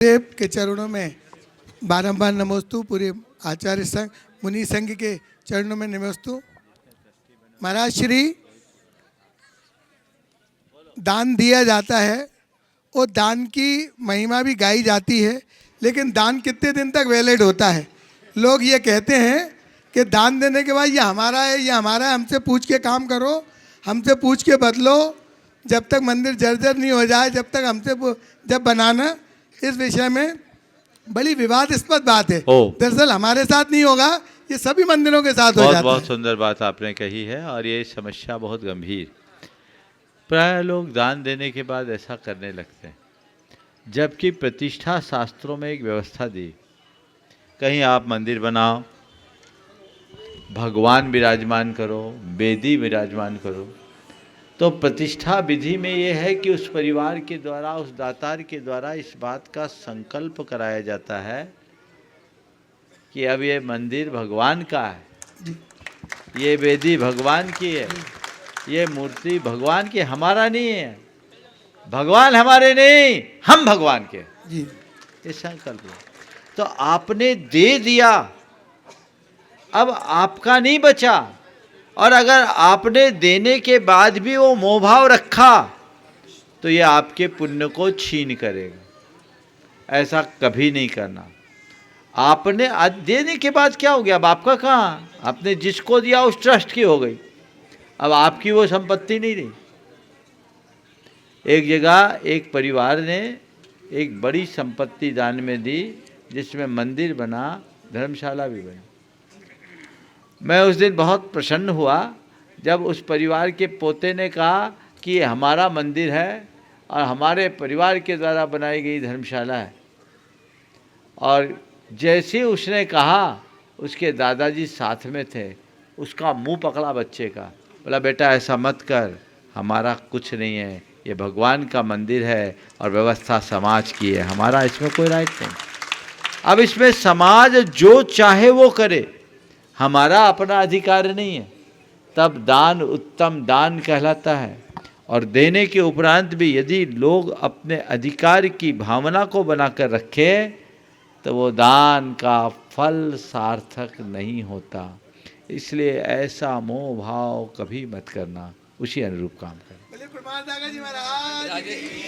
देव के चरणों में बारंबार नमोस्तु। पूरे आचार्य संघ मुनि संघ के चरणों में नमोस्तु। महाराज श्री दान दिया जाता है और दान की महिमा भी गाई जाती है, लेकिन दान कितने दिन तक वैलिड होता है? लोग ये कहते हैं कि दान देने के बाद ये हमारा है, ये हमारा है, हमसे पूछ के काम करो, हमसे पूछ के बदलो, जब तक मंदिर जर्जर नहीं हो जाए, जब तक हमसे जब बनाना। इस विषय में बड़ी विवादास्पद बात है। दरअसल हमारे साथ नहीं होगा, ये सभी मंदिरों के साथ हो जाता है। बहुत सुंदर बात आपने कही है और ये समस्या बहुत गंभीर। प्राय लोग दान देने के बाद ऐसा करने लगते हैं, जबकि प्रतिष्ठा शास्त्रों में एक व्यवस्था दी, कहीं आप मंदिर बनाओ, भगवान विराजमान करो, वेदी विराजमान करो, तो प्रतिष्ठा विधि में ये है कि उस परिवार के द्वारा, उस दातार के द्वारा इस बात का संकल्प कराया जाता है कि अब ये मंदिर भगवान का है, ये वेदी भगवान की है, ये मूर्ति भगवान की, हमारा नहीं है, भगवान हमारे नहीं, हम भगवान के। ये संकल्प है। तो आपने दे दिया, अब आपका नहीं बचा, और अगर आपने देने के बाद भी वो मोहभाव रखा तो ये आपके पुण्य को छीन करेगा। ऐसा कभी नहीं करना। आपने आज देने के बाद क्या हो गया? अब आपका कहाँ? आपने जिसको दिया उस ट्रस्ट की हो गई, अब आपकी वो संपत्ति नहीं रही। एक जगह एक परिवार ने एक बड़ी संपत्ति दान में दी, जिसमें मंदिर बना, धर्मशाला भी बनी। मैं उस दिन बहुत प्रसन्न हुआ जब उस परिवार के पोते ने कहा कि ये हमारा मंदिर है और हमारे परिवार के द्वारा बनाई गई धर्मशाला है। और जैसे ही उसने कहा, उसके दादाजी साथ में थे, उसका मुंह पकड़ा बच्चे का, बोला बेटा ऐसा मत कर, हमारा कुछ नहीं है, ये भगवान का मंदिर है और व्यवस्था समाज की है, हमारा इसमें कोई राइट नहीं। अब इसमें समाज जो चाहे वो करे, हमारा अपना अधिकार नहीं है। तब दान उत्तम दान कहलाता है। और देने के उपरांत भी यदि लोग अपने अधिकार की भावना को बनाकर रखे तो वो दान का फल सार्थक नहीं होता। इसलिए ऐसा मोह भाव कभी मत करना, उसी अनुरूप काम करें।